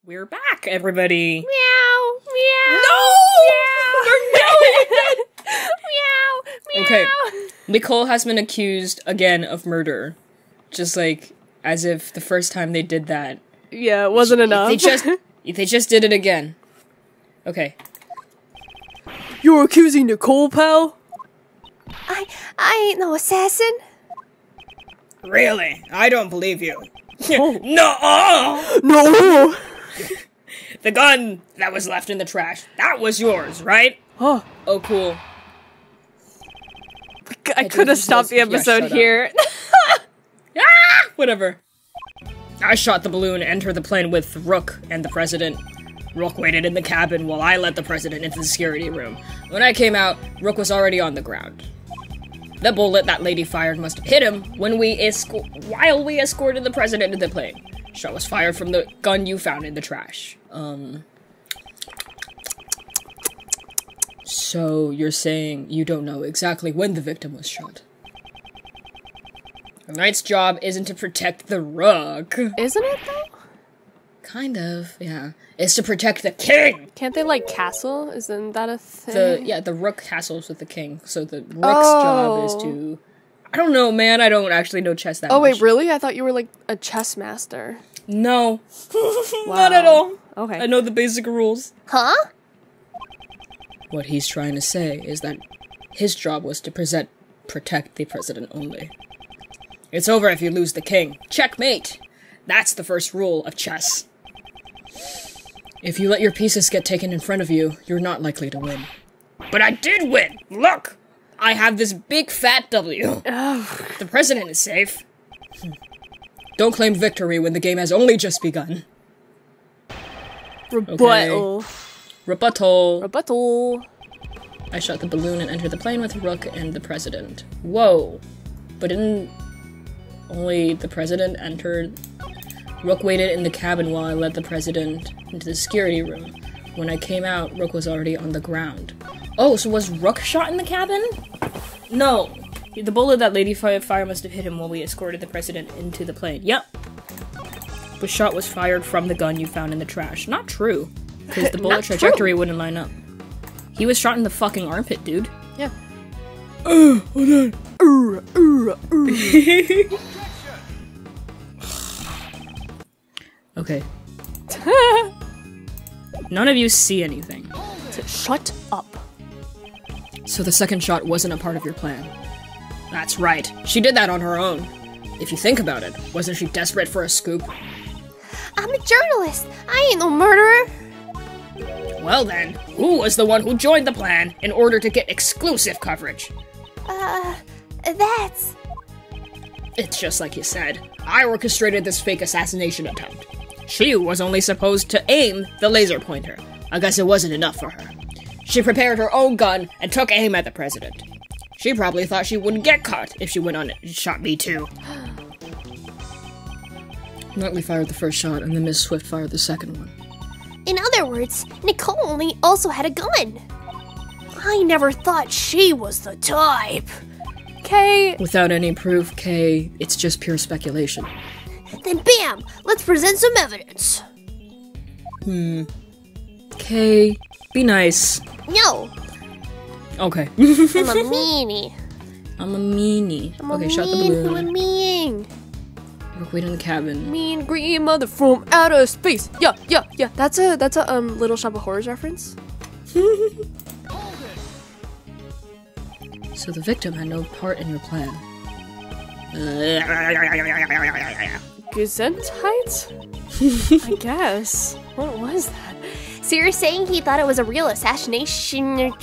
We're back, everybody. Meow, meow. No! Meow. Meow, meow. Okay, Nicole has been accused again of murder. Just like, as if the first time they did that. Yeah, it wasn't enough. They just did it again. Okay. You're accusing Nicole, pal? I ain't no assassin. Really? I don't believe you. Oh. No! No! The gun that was left in the trash, that was yours, right? Oh, Oh, cool. I could have stopped the episode shut up. here. Ah! Whatever. I shot the balloon and entered the plane with Rook and the president. Rook waited in the cabin while I led the president into the security room. When I came out, Rook was already on the ground. The bullet that lady fired must have hit him while we escorted the president into the plane. Shot was fired from the gun you found in the trash. So you're saying you don't know exactly when the victim was shot? A knight's job isn't to protect the Rook. Isn't it, though? Kind of, yeah. It's to protect the king! Can't they, like, castle? Isn't that a thing? The Rook castles with the king, so the Rook's job is to... I don't know, man, I don't actually know chess that much. Oh, wait, really? I thought you were, like, a chess master. No. Wow. Not at all. Okay. I know the basic rules. Huh? What he's trying to say is that his job was to protect the president only. It's over if you lose the king. Checkmate! That's the first rule of chess. If you let your pieces get taken in front of you, you're not likely to win. But I did win! Look! I have this big fat W. The president is safe. Don't claim victory when the game has only just begun. Rebuttal. Okay. Rebuttal. Rebuttal. I shot the balloon and entered the plane with Rook and the president. Whoa. But didn't only the president enter? Rook waited in the cabin while I led the president into the security room. When I came out, Rook was already on the ground. Oh, so was Rook shot in the cabin? No. The bullet that lady fired must have hit him while we escorted the president into the plane. Yep. The shot was fired from the gun you found in the trash. Not true. Because the bullet trajectory wouldn't line up. He was shot in the fucking armpit, dude. Yeah. Hold on. Okay. None of you see anything. Shut up. So the second shot wasn't a part of your plan. That's right. She did that on her own. If you think about it, wasn't she desperate for a scoop? I'm a journalist. I ain't no murderer. Well then, who was the one who joined the plan in order to get exclusive coverage? That's... It's just like you said. I orchestrated this fake assassination attempt. She was only supposed to aim the laser pointer. I guess it wasn't enough for her. She prepared her own gun and took aim at the president. She probably thought she wouldn't get caught if she went on it and shot me too. Nutley fired the first shot and then Miss Swift fired the second one. In other words, Nicole only also had a gun. I never thought she was the type. Kay. Without any proof, Kay, it's just pure speculation. Then bam! Let's present some evidence. Kay, be nice. No, Okay. I'm a meanie. I'm a meanie. I'm Okay, a shot the mean, I'm a balloon. mean. We're waiting in the cabin. Mean green mother from outer space. Yeah. That's a Little Shop of Horrors reference. So the victim had no part in your plan. Gesundheit? I guess. What was that? So you're saying he thought it was a real assassination? You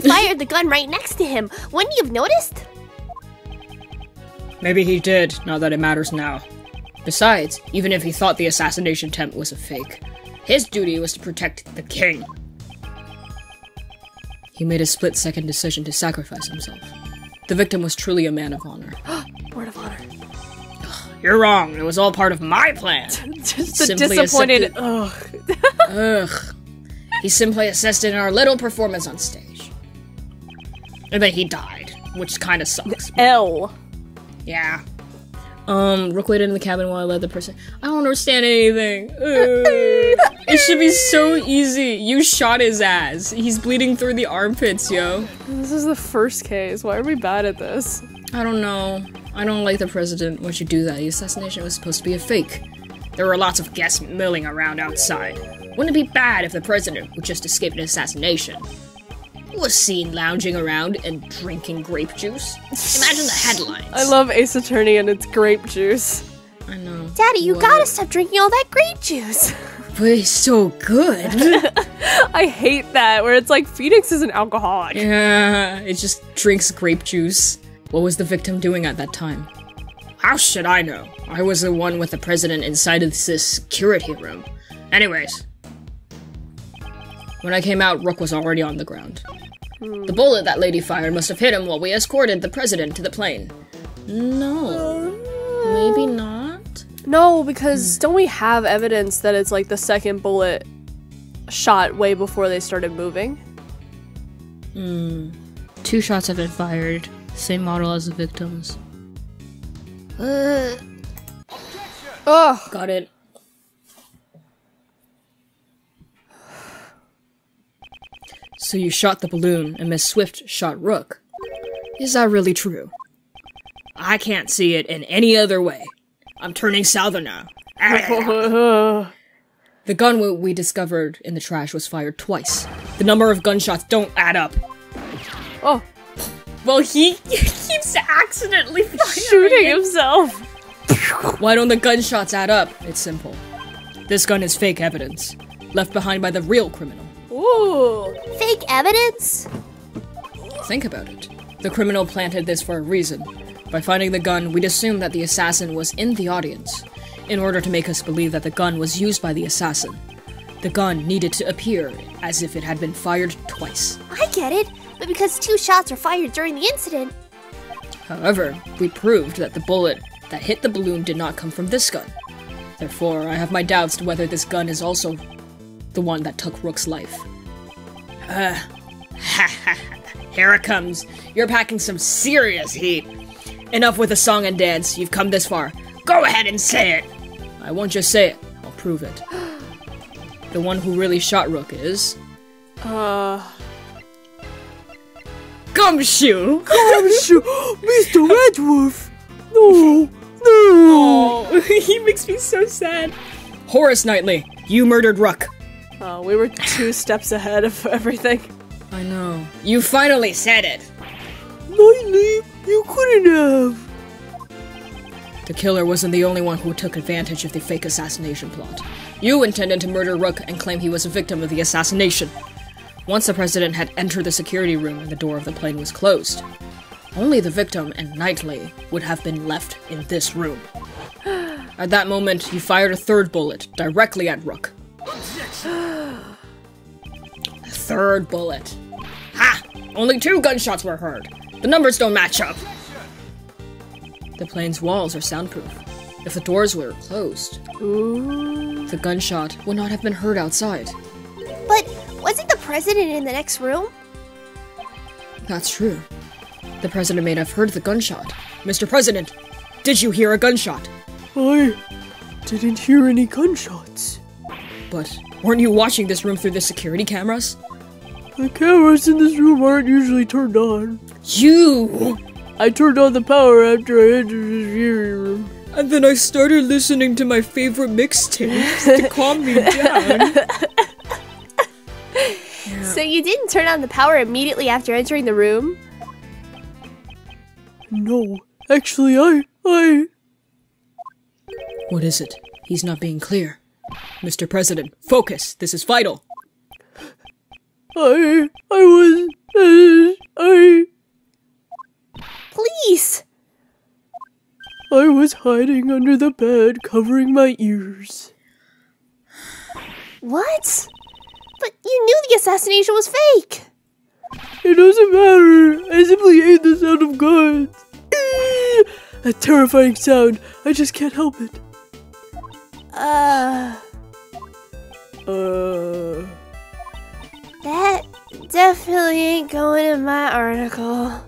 fired the gun right next to him. Wouldn't you have noticed? Maybe he did, not that it matters now. Besides, even if he thought the assassination attempt was a fake, his duty was to protect the king. He made a split-second decision to sacrifice himself. The victim was truly a man of honor. Word of honor. You're wrong, it was all part of my plan. Just the Simply disappointed. Ugh. He simply assisted in our little performance on stage. And then he died, which kinda sucks. L. Yeah. Rook waited in the cabin while I led the person. I don't understand anything. It should be so easy. You shot his ass. He's bleeding through the armpits, yo. This is the first case. Why are we bad at this? I don't know. I don't like the president. Why'd you do that? The assassination was supposed to be a fake. There were lots of guests milling around outside. Wouldn't it be bad if the president would just escape an assassination? He was seen lounging around and drinking grape juice. Imagine the headlines. I love Ace Attorney and its grape juice. I know. Daddy, you gotta stop drinking all that grape juice. But it's so good. I hate that, where it's like Phoenix is an alcoholic. Yeah, it just drinks grape juice. What was the victim doing at that time? How should I know? I was the one with the president inside of this security room. Anyways. When I came out, Rook was already on the ground. The bullet that lady fired must have hit him while we escorted the president to the plane. No. Maybe not? No, because don't we have evidence that it's like the second bullet shot way before they started moving? 2 shots have been fired. Same model as the victims. Ugh. Got it. So you shot the balloon and Miss Swift shot Rook. Is that really true? I can't see it in any other way. I'm turning southern now. The gun we discovered in the trash was fired twice. The number of gunshots don't add up. Oh. Well, he keeps accidentally Shooting himself. Why don't the gunshots add up? It's simple. This gun is fake evidence, left behind by the real criminal. Ooh. Fake evidence? Think about it. The criminal planted this for a reason. By finding the gun, we'd assume that the assassin was in the audience, in order to make us believe that the gun was used by the assassin. The gun needed to appear as if it had been fired twice. I get it, but because 2 shots were fired during the incident. However, we proved that the bullet that hit the balloon did not come from this gun. Therefore, I have my doubts to whether this gun is also the one that took Rook's life. Here it comes. You're packing some serious heat. Enough with the song and dance. You've come this far. Go ahead and say it. I won't just say it. I'll prove it. The one who really shot Rook is... Gumshoe! Gumshoe! Mr. Edgworth! No! No! Oh, he makes me so sad. Horace Knightley, you murdered Rook. Oh, we were 2 steps ahead of everything. I know. You finally said it. Knightley, you couldn't have. The killer wasn't the only one who took advantage of the fake assassination plot. You intended to murder Rook and claim he was a victim of the assassination. Once the president had entered the security room and the door of the plane was closed, only the victim and Knightley would have been left in this room. At that moment, you fired a 3rd bullet directly at Rook. A 3rd bullet. Ha! Only 2 gunshots were heard. The numbers don't match up. The plane's walls are soundproof. If the doors were closed, the gunshot would not have been heard outside. But wasn't the president in the next room? That's true. The president may have heard the gunshot. Mr. President, did you hear a gunshot? I didn't hear any gunshots. But weren't you watching this room through the security cameras? The cameras in this room aren't usually turned on. You! I turned on the power after I entered the security room. And then I started listening to my favorite mixtapes to calm me down. So you didn't turn on the power immediately after entering the room? No, actually I... What is it? He's not being clear. Mr. President, focus. This is vital. I Please! I was hiding under the bed, covering my ears. What? But you knew the assassination was fake! It doesn't matter. I simply hate the sound of guns. A terrifying sound. I just can't help it. That definitely ain't going in my article.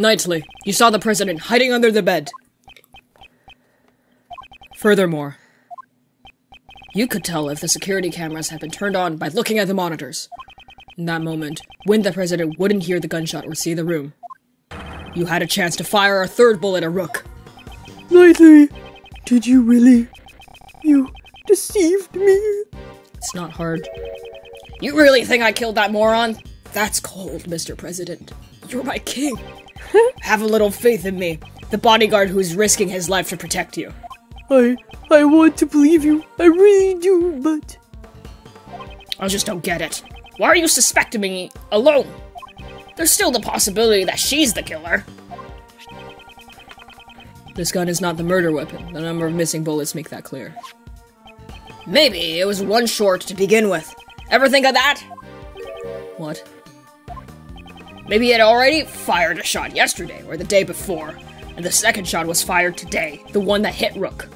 Knightley, you saw the president hiding under the bed. Furthermore, you could tell if the security cameras had been turned on by looking at the monitors. In that moment, when the president wouldn't hear the gunshot or see the room, you had a chance to fire a third bullet at Rook. Knightley, did you really? You deceived me? It's not hard. You really think I killed that moron? That's cold, Mr. President. You're my king. Have a little faith in me, the bodyguard who's risking his life to protect you. I want to believe you. I really do, but... I just don't get it. Why are you suspecting me alone? There's still the possibility that she's the killer. This gun is not the murder weapon. The number of missing bullets make that clear. Maybe it was one short to begin with. Ever think of that? What? Maybe it had already fired a shot yesterday or the day before, and the second shot was fired today, the one that hit Rook.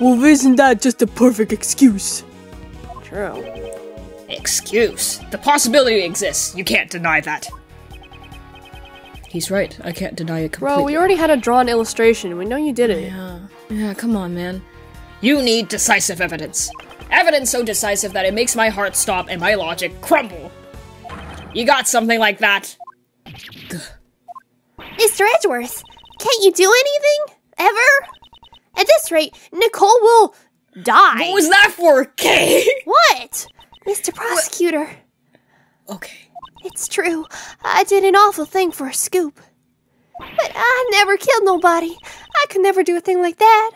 Well, isn't that just a perfect excuse? True. Excuse. The possibility exists. You can't deny that. He's right. I can't deny it completely. Bro, we already had a drawn illustration. We know you did it. Yeah, come on, man. You need decisive evidence. Evidence so decisive that it makes my heart stop and my logic crumble. You got something like that? Mr. Edgeworth, can't you do anything? Ever? At this rate, Nicole will die. What was that for, Kay? What? Mr. Prosecutor. Okay. It's true. I did an awful thing for a scoop. But I never killed nobody. I could never do a thing like that.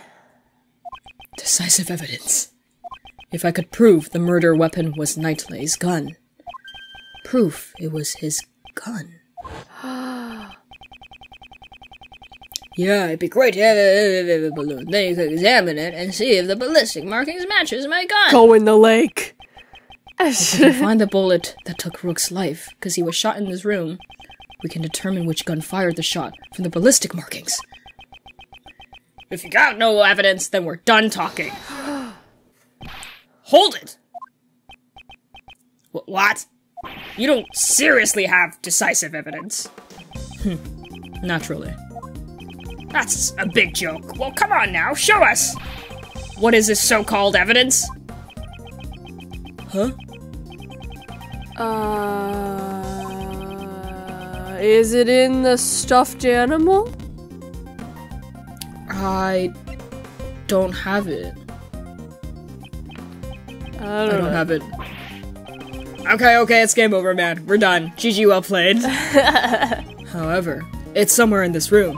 Decisive evidence. If I could prove the murder weapon was Knightley's gun. Proof it was his gun. Yeah, it'd be great to have a balloon. Then you could examine it and see if the ballistic markings matches my gun. Go in the lake. If we can find the bullet that took Rook's life, because he was shot in this room, we can determine which gun fired the shot from the ballistic markings. If you got no evidence, then we're done talking. Hold it! What? You don't seriously have decisive evidence? Naturally. That's a big joke. Well, come on now, show us! What is this so-called evidence? Huh? Is it in the stuffed animal? I don't have it. I don't have it. Okay, it's game over, man. We're done. GG, well played. However, it's somewhere in this room.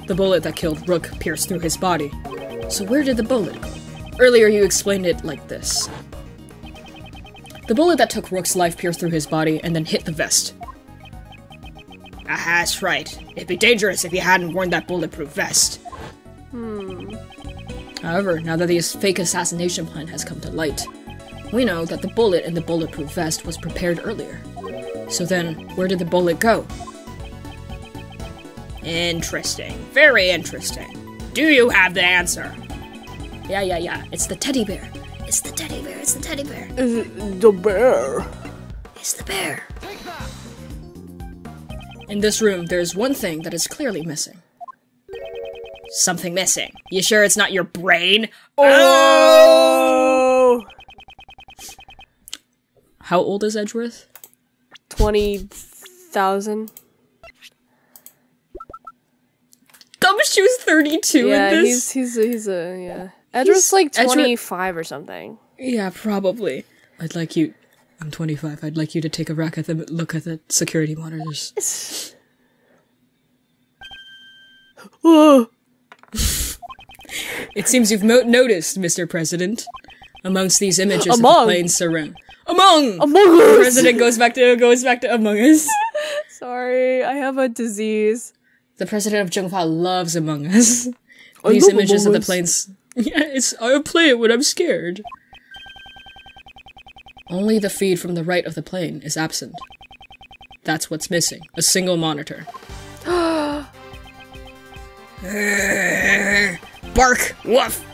The bullet that killed Rook pierced through his body. So where did the bullet go? Earlier you explained it like this. The bullet that took Rook's life pierced through his body and then hit the vest. That's right. It'd be dangerous if you hadn't worn that bulletproof vest. However, now that this fake assassination plan has come to light, we know that the bullet in the bulletproof vest was prepared earlier. So then, where did the bullet go? Interesting. Very interesting. Do you have the answer? Yeah. It's the teddy bear. It's the teddy bear. It's the teddy bear. Is it the bear? It's the bear. In this room, there's one thing that is clearly missing. Something missing. You sure it's not your brain? Oh! How old is Edgeworth? 20,000. Gumshoe's 32 Yeah, in this? he's yeah. Edgeworth's like 25 or something. Yeah, probably. I'm 25. I'd like you to take a look at the security monitors. Oh! It seems you've noticed, Mr. President. Amongst these images of the planes surround. Among Us! The president goes back to Among Us. Sorry, I have a disease. The president of Jungfa loves Among Us. These images of the planes... Yeah, I play it when I'm scared. Only the feed from the right of the plane is absent. That's what's missing. A single monitor. Bark! Woof!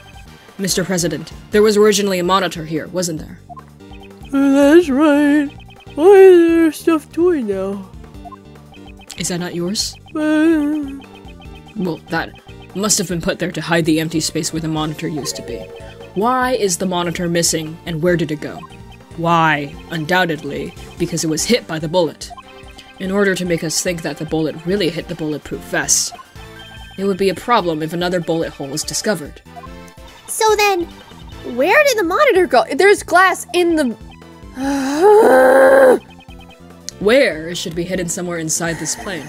Mr. President, there was originally a monitor here, wasn't there? That's right. Why is there a stuffed toy now? Is that not yours? Uh, Well, that must have been put there to hide the empty space where the monitor used to be. Why is the monitor missing, and where did it go? Why? Undoubtedly, because it was hit by the bullet. In order to make us think that the bullet really hit the bulletproof vest. It would be a problem if another bullet hole was discovered. So then, where did the monitor go? There's glass in the... Where? It should be hidden somewhere inside this plane.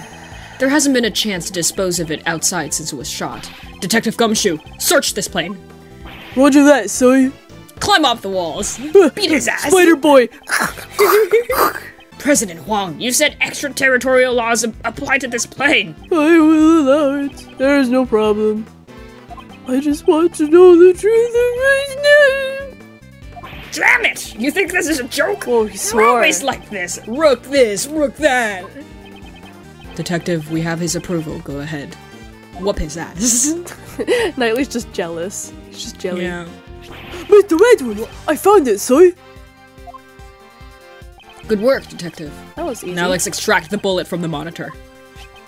There hasn't been a chance to dispose of it outside since it was shot. Detective Gumshoe, search this plane! Roger that, son. Climb up the walls! Beat his ass! Spider boy! President Huang, you said extraterritorial laws apply to this plane! I will allow it. There is no problem. I just want to know the truth of my name. Damn it! You think this is a joke? Oh, he You're swore. always like this! Rook this, rook that! Detective, we have his approval. Go ahead. Whoop his ass. Knightley's just jealous. He's just jelly. Yeah. Mr. Edgworth, I found it, son. Good work, Detective. That was easy. Now let's extract the bullet from the monitor.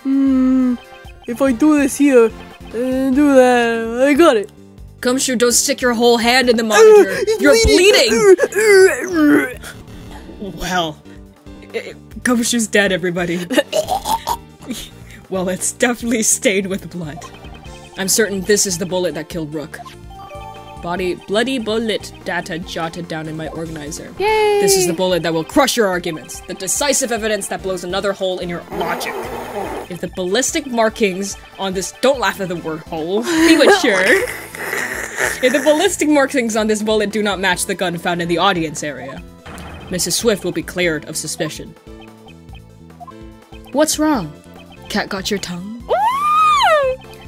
If I do this here, and do that, I got it. Gumshoe, don't stick your whole hand in the monitor. You're bleeding! Well, Gumshoe's dead, everybody. Well, it's definitely stained with blood. I'm certain this is the bullet that killed Rook. Bloody bullet data jotted down in my organizer. Yay! This is the bullet that will crush your arguments. The decisive evidence that blows another hole in your logic. If the ballistic markings on this— don't laugh at the word hole. Be mature. If the ballistic markings on this bullet do not match the gun found in the audience area, Mrs. Swift will be cleared of suspicion. What's wrong? Cat got your tongue?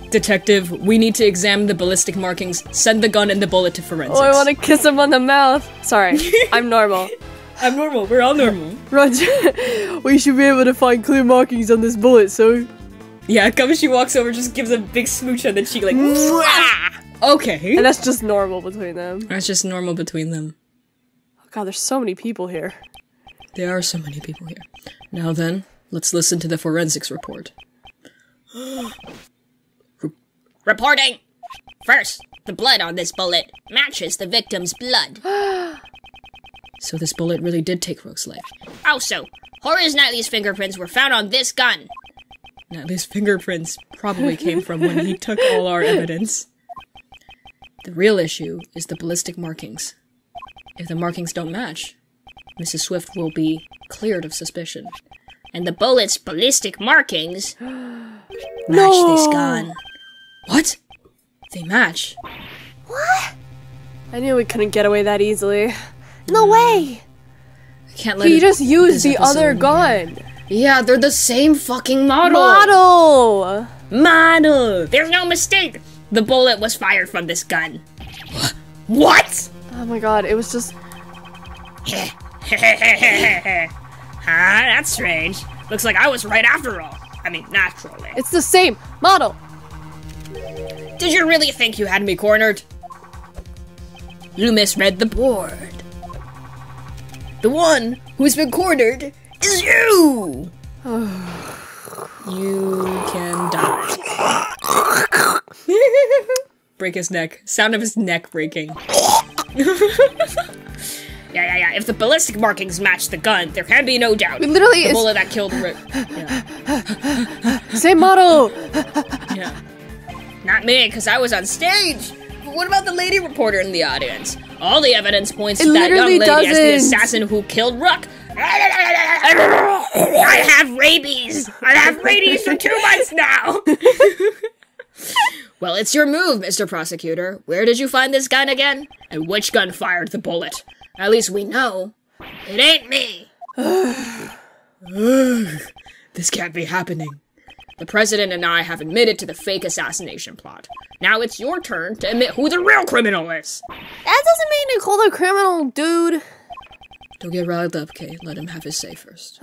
Detective, we need to examine the ballistic markings. Send the gun and the bullet to forensics. Oh, I want to kiss him on the mouth. Sorry, I'm normal. I'm normal. We're all normal. Roger. We should be able to find clear markings on this bullet, so... Yeah, she walks over, just gives a big smooch on the cheek, like, okay. And that's just normal between them. That's just normal between them. Oh god, there's so many people here. There are so many people here. Now then, let's listen to the forensics report. Reporting! First, the blood on this bullet matches the victim's blood. So this bullet really did take Rook's life. Also, Horace Knightley's fingerprints were found on this gun. Knightley's fingerprints probably came from when he took all our evidence. The real issue is the ballistic markings. If the markings don't match, Mrs. Swift will be cleared of suspicion. And the bullet's ballistic markings Match this gun. What? They match. What? I knew we couldn't get away that easily. No way! I can't let He it- just used this the other episode- gun. Yeah, they're the same fucking model. Model! There's no mistake! The bullet was fired from this gun. What? Oh my god, it was just... That's strange. Looks like I was right after all. I mean, naturally. It's the same model. Did you really think you had me cornered? You misread the board. The one who's been cornered is you! You can die. Break his neck. Sound of his neck breaking. Yeah. If the ballistic markings match the gun, there can be no doubt. We literally the is bullet that killed Rick. Yeah. Same model. Yeah. Not me, because I was on stage. But what about the lady reporter in the audience? All the evidence points to that young literally lady as the doesn't. assassin who killed Rook. I have rabies. I have rabies for 2 months now. Well, it's your move, Mr. Prosecutor. Where did you find this gun again? And which gun fired the bullet? At least we know. It ain't me. This can't be happening. The President and I have admitted to the fake assassination plot. Now it's your turn to admit who the real criminal is. That doesn't mean to call the criminal, dude. Don't get riled up, Kate. Let him have his say first.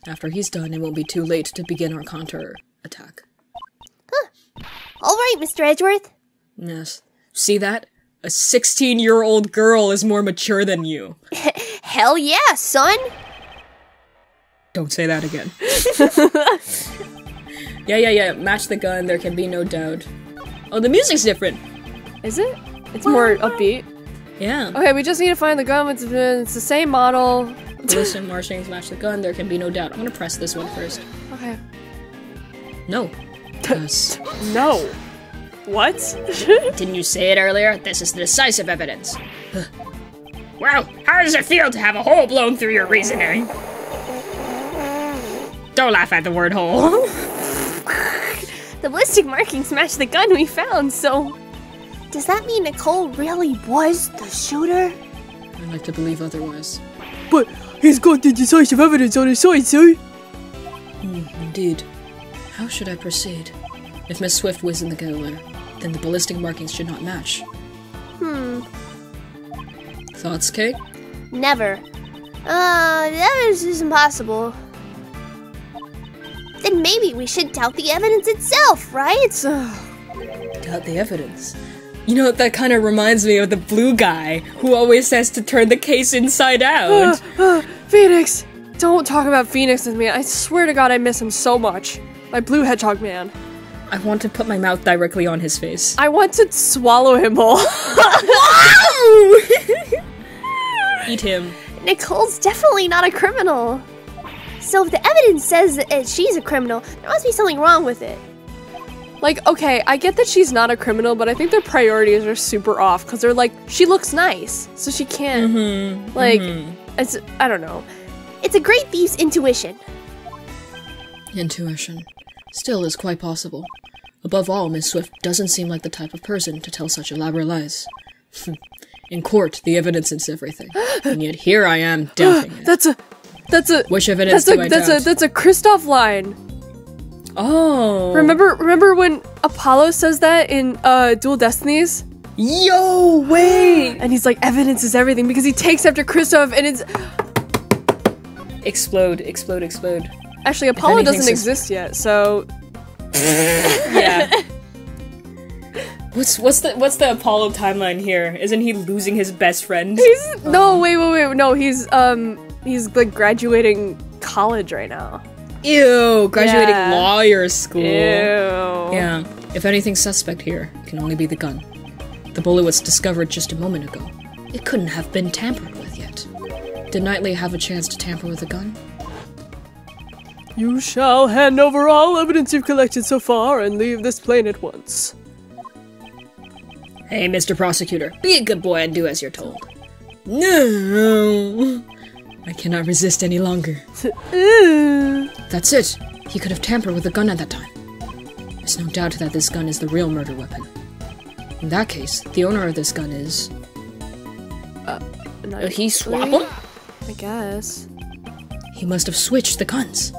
After he's done, it won't be too late to begin our counter-attack. All right, Mr. Edgeworth. Yes. See that? A 16-year-old girl is more mature than you. Hell yeah, son. Don't say that again. Yeah. Match the gun, there can be no doubt. Oh, the music's different. Is it? It's more upbeat. Yeah. Okay, we just need to find the gun. It's the same model. Listen, marchings, match the gun, there can be no doubt. I'm gonna press this one first. Okay. No. Yes. No. What? Didn't you say it earlier? This is the decisive evidence. Well, how does it feel to have a hole blown through your reasoning? Don't laugh at the word hole. The ballistic markings match the gun we found, so... Does that mean Nicole really was the shooter? I'd like to believe otherwise. But he's got the decisive evidence on his side, sir. Indeed. How should I proceed? If Miss Swift was in the killer, then the ballistic markings should not match. Thoughts, Kate? Never. The evidence is impossible. Then maybe we should doubt the evidence itself, right? Doubt the evidence. You know, that kind of reminds me of the blue guy who always says to turn the case inside out. Phoenix! Don't talk about Phoenix with me. I swear to God I miss him so much. My blue hedgehog man. I want to put my mouth directly on his face. I want to swallow him whole. Eat him. Nicole's definitely not a criminal. So if the evidence says that she's a criminal, there must be something wrong with it. Like, okay, I get that she's not a criminal, but I think their priorities are super off, because they're like, she looks nice, so she can't, it's, I don't know. It's a great thief's intuition. Intuition. Still is quite possible. Above all, Miss Swift doesn't seem like the type of person to tell such elaborate lies. In court, the evidence is everything. And yet here I am doubting it. That's a Which evidence do I doubt? That's a Kristoff line. Oh. Remember when Apollo says that in Dual Destinies? Yo, wait! And he's like, evidence is everything, because he takes after Kristoff and it's... Explode. Actually, Apollo doesn't exist yet, so... Yeah. What's the Apollo timeline here? Isn't he losing his best friend? No, wait, no, he's like graduating college right now. Ew, graduating lawyer school. Ew. Yeah, if anything's suspect here, it can only be the gun. The bullet was discovered just a moment ago. It couldn't have been tampered with yet. Did Knightley have a chance to tamper with the gun? You shall hand over all evidence you've collected so far and leave this plane at once. Hey, Mr. Prosecutor, be a good boy and do as you're told. No! I cannot resist any longer. That's it. He could have tampered with the gun at that time. There's no doubt that this gun is the real murder weapon. In that case, the owner of this gun is... He swapped them? I guess. He must have switched the guns.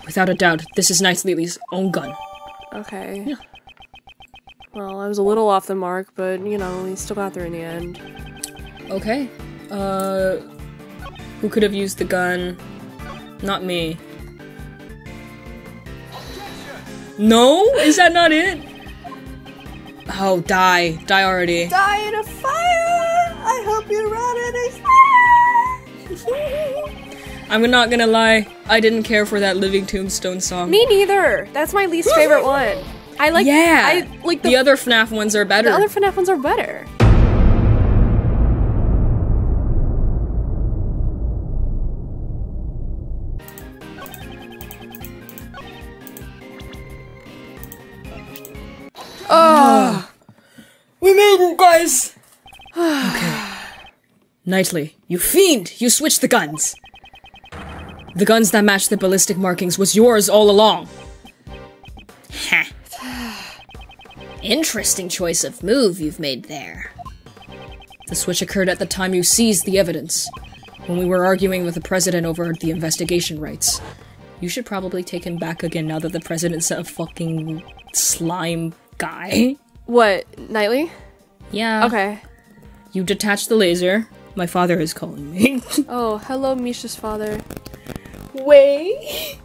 Without a doubt, this is Knightley's own gun. Okay. Yeah. Well, I was a little off the mark, but, you know, we still got there in the end. Okay. Who could have used the gun? Not me. No? Is that not it? Oh, die. Die already. Die in a fire! I hope you run in a fire! I'm not gonna lie. I didn't care for that Living Tombstone song. Me neither. That's my least favorite one. I like the other FNAF ones are better. The other FNAF ones are better. We made it, guys! Okay. Knightley, you fiend! You switched the guns! The guns that matched the ballistic markings was yours all along. Ha. Interesting choice of move you've made there. The switch occurred at the time you seized the evidence, when we were arguing with the president over the investigation rights. You should probably take him back again now that the president's a fucking slime guy. What, Knightley? Yeah. Okay. You detached the laser. My father is calling me. Oh, hello, Miche's father. Wait.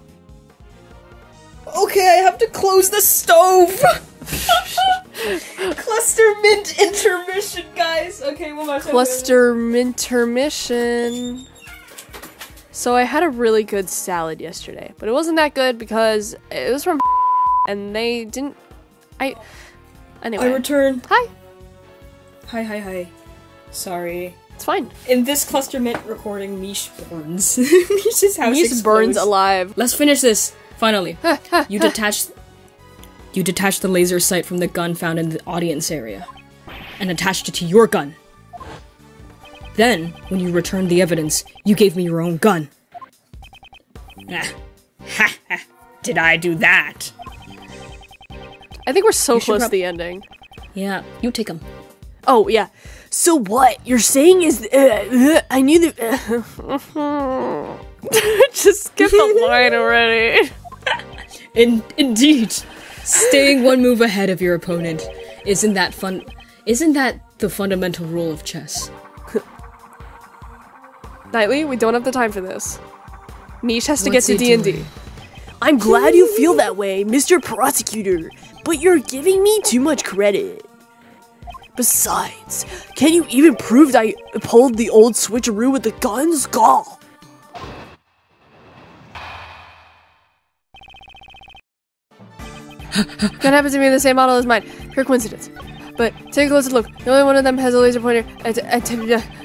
Okay, I have to close the stove. Cluster mint intermission, guys. Okay, one more time. Cluster intermission. So I had a really good salad yesterday, but it wasn't that good because it was from and they didn't. Anyway. I return. Hi. Hi. Sorry. It's fine. In this cluster mint recording, Miche burns. Miche's house Miche burns explodes. alive. Let's finish this. Finally, you detach the laser sight from the gun found in the audience area, and attached it to your gun. Then, when you returned the evidence, you gave me your own gun. Did I do that? I think we're so You should close to the ending. Yeah, you take them. Oh, yeah. So what you're saying is, I knew that. Just skip the line already. Indeed, staying one move ahead of your opponent isn't that the fundamental rule of chess? Knightley, we don't have the time for this. Miche has to What's get to he D&D. doing? I'm glad you feel that way, Mr. Prosecutor, but you're giving me too much credit. Besides, can you even prove that I pulled the old switcheroo with the guns? Gah! Gun happens to be the same model as mine. Pure coincidence. But take a closer look. The only one of them has a laser pointer.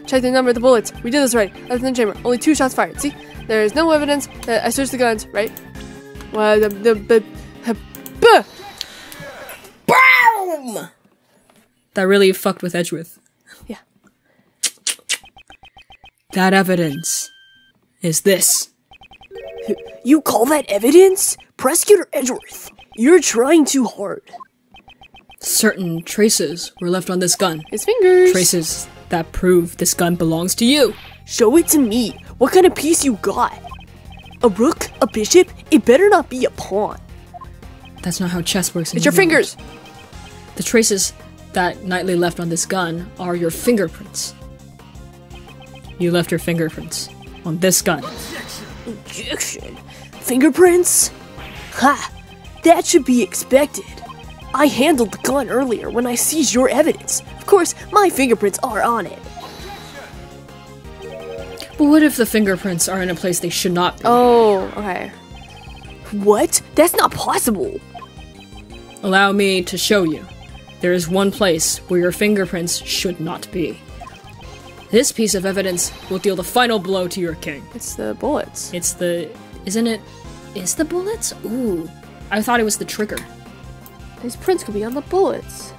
Check the number of the bullets. We did this right. That's in the chamber. Only 2 shots fired. See? There is no evidence that I switched the guns, right? Boom! That really fucked with Edgworth. Yeah. That evidence is this. You call that evidence? Prosecutor Edgworth, you're trying too hard. Certain traces were left on this gun. His fingers. Traces that prove this gun belongs to you. Show it to me. What kind of piece you got? A rook? A bishop? It better not be a pawn. That's not how chess works. It's your fingers. The traces that Knightley left on this gun are your fingerprints. You left your fingerprints on this gun. Objection. Fingerprints? Ha! That should be expected. I handled the gun earlier when I seized your evidence. Of course, my fingerprints are on it. But what if the fingerprints are in a place they should not be? Oh, okay. What? That's not possible. Allow me to show you. There is one place where your fingerprints should not be. This piece of evidence will deal the final blow to your king. It's the bullets. It's the... isn't it... is the bullets? Ooh. I thought it was the trigger. These prints could be on the bullets.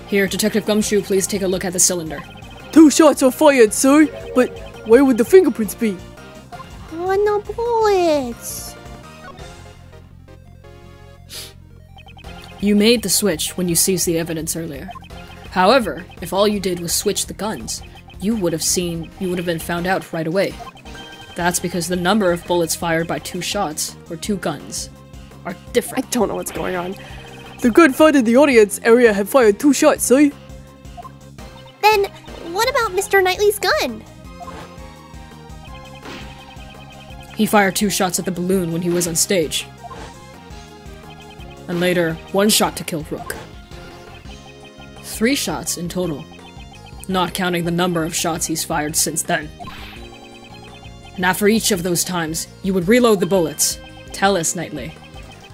Here, Detective Gumshoe, please take a look at the cylinder. 2 shots are fired, sir. But where would the fingerprints be? On the bullets. You made the switch when you seized the evidence earlier. However, if all you did was switch the guns, you would have been found out right away. That's because the number of bullets fired by 2 shots, or 2 guns, are I different. don't know what's going on. The gun found in the audience area had fired 2 shots, sir. Then, what about Mr. Knightley's gun? He fired 2 shots at the balloon when he was on stage. And later, 1 shot to kill Rook. 3 shots in total, not counting the number of shots he's fired since then. And after each of those times, you would reload the bullets. Tell us, Knightley,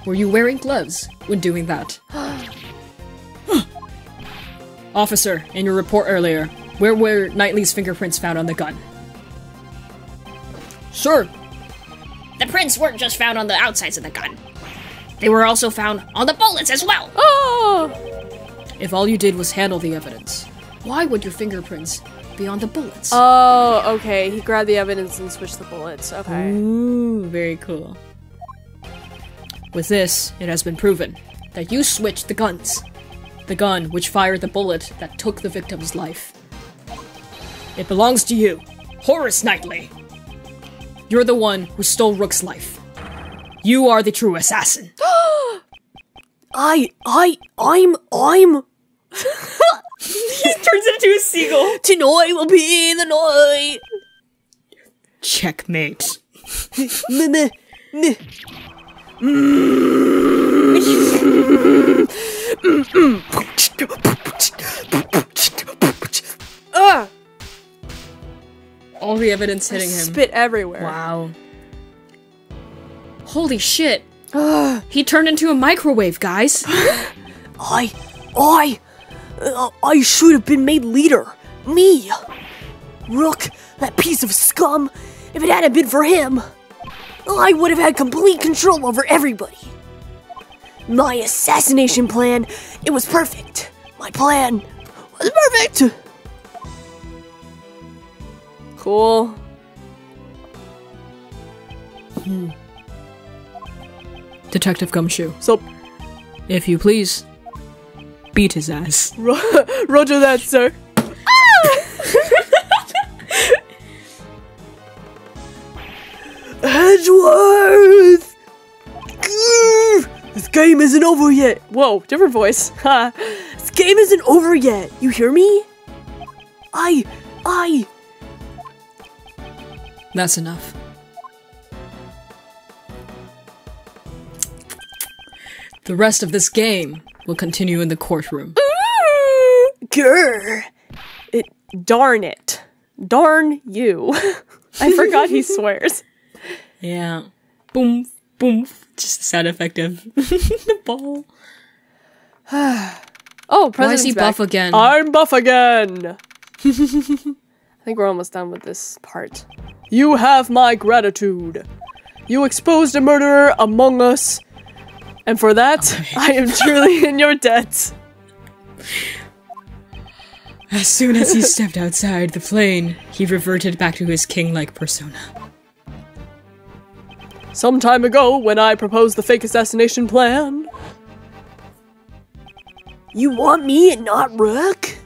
were you wearing gloves when doing that? Officer, in your report earlier, where were Knightley's fingerprints found on the gun? Sure. The prints weren't just found on the outsides of the gun. They were also found on the bullets as well. Oh! If all you did was handle the evidence, why would your fingerprints be on the bullets? Oh, okay. He grabbed the evidence and switched the bullets. Okay. Ooh, very cool. With this, it has been proven that you switched the guns. The gun which fired the bullet that took the victim's life. It belongs to you, Horace Knightley. You're the one who stole Rook's life. You are the true assassin. I'm... He turns into a seagull. Tonight will be the night. Checkmate. Meh. all the evidence hitting him. Spit everywhere. Wow. Holy shit. He turned into a microwave, guys. I should have been made leader. Me. Rook, that piece of scum. If it hadn't been for him, I would have had complete control over everybody. My assassination plan, it was perfect. My plan was perfect. Cool. Detective Gumshoe, So, if you please, beat his ass. roger that, sir. Edgworth! This game isn't over yet. Whoa, different voice. Ha. This game isn't over yet. You hear me? That's enough. The rest of this game will continue in the courtroom. Grr. Darn it. Darn you. I forgot he swears. Yeah. Boom, boom. Just the sound effect of the ball. Oh, President's Why is he back. buff again? I'm buff again. I think we're almost done with this part. You have my gratitude. You exposed a murderer among us. And for that, I am truly in your debt. As soon as he stepped outside the plane, he reverted back to his king-like persona. Some time ago, when I proposed the fake assassination plan. You want me and not Rook?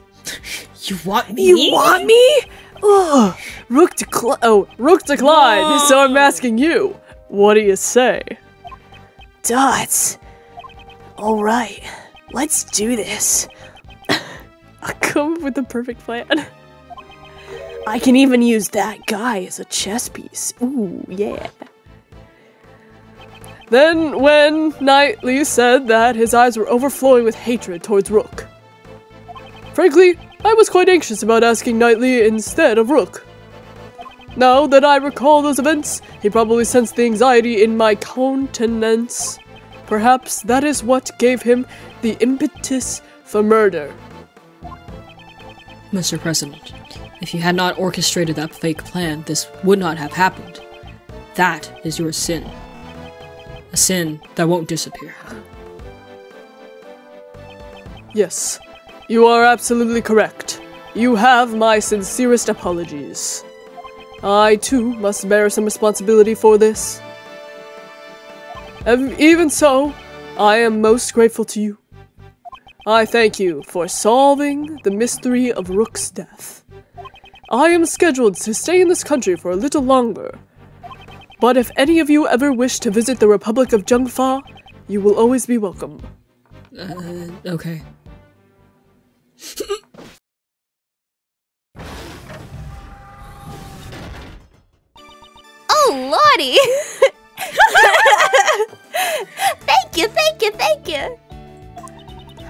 You want me? You want me? Ugh. Rook declined, so I'm asking you. What do you say? Dots. Alright, let's do this. I'll come up with the perfect plan. I can even use that guy as a chess piece. Ooh, yeah. Then, when Knightley said that his eyes were overflowing with hatred towards Rook. Frankly, I was quite anxious about asking Knightley instead of Rook. Now that I recall those events, he probably sensed the anxiety in my countenance. Perhaps that is what gave him the impetus for murder. Mr. President, if you had not orchestrated that fake plan, this would not have happened. That is your sin. A sin that won't disappear. Yes, you are absolutely correct. You have my sincerest apologies. I, too, must bear some responsibility for this. Even so, I am most grateful to you. I thank you for solving the mystery of Rook's death. I am scheduled to stay in this country for a little longer. But if any of you ever wish to visit the Republic of Jungfa, you will always be welcome. Okay. Oh, Lottie! Thank you.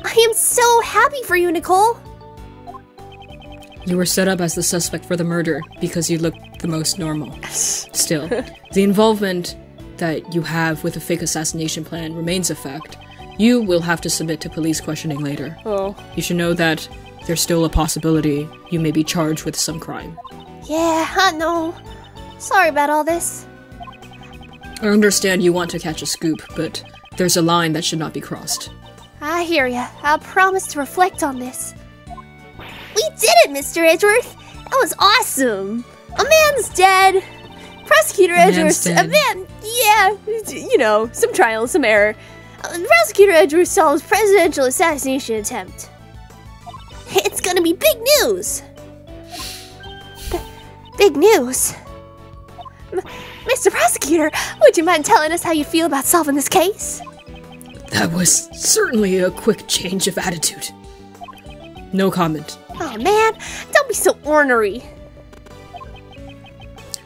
I am so happy for you, Nicole. You were set up as the suspect for the murder because you looked the most normal. Still, the involvement that you have with the fake assassination plan remains a fact. You will have to submit to police questioning later. Oh. You should know that there's still a possibility you may be charged with some crime. Yeah, I know. Sorry about all this. I understand you want to catch a scoop, but there's a line that should not be crossed. I hear ya. I'll promise to reflect on this. We did it, Mr. Edgeworth! That was awesome! A man's dead! Prosecutor Edgeworth... dead. You know, some trial, some error. Prosecutor Edgeworth solves presidential assassination attempt. It's gonna be big news! Big news? Mr. Prosecutor, would you mind telling us how you feel about solving this case? That was certainly a quick change of attitude. No comment. Oh man, don't be so ornery.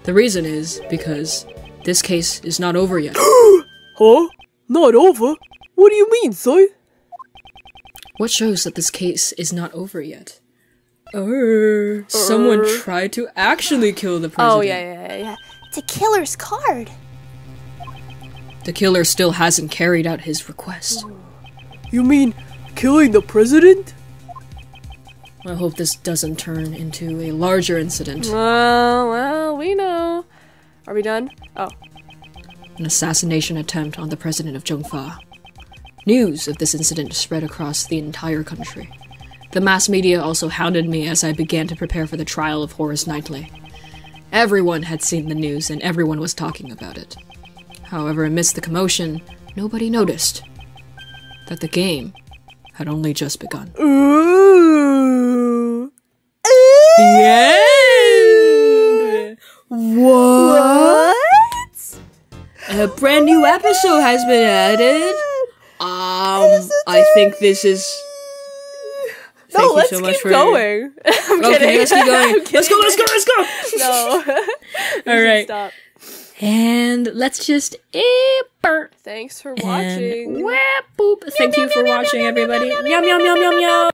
The reason is because this case is not over yet. Huh? Not over? What do you mean, Soy? What shows that this case is not over yet? Someone tried to actually kill the president. Oh, yeah. The killer's card. The killer still hasn't carried out his request. You mean killing the president? I hope this doesn't turn into a larger incident. Well, we know. Are we done? Oh. An assassination attempt on the president of Zhongfa. News of this incident spread across the entire country. The mass media also hounded me as I began to prepare for the trial of Horace Knightley. Everyone had seen the news and everyone was talking about it. However, amidst the commotion, nobody noticed that the game had only just begun. Ooh. Yeah! What? A brand new episode has been added. I think this is... Thank you so much for... going. Okay, let's keep going. Let's go! No. Alright. Stop. And let's just... burp. Thanks for watching. And... Boop. Thank you for watching, everybody. Yum, yum, yum, yum, yum.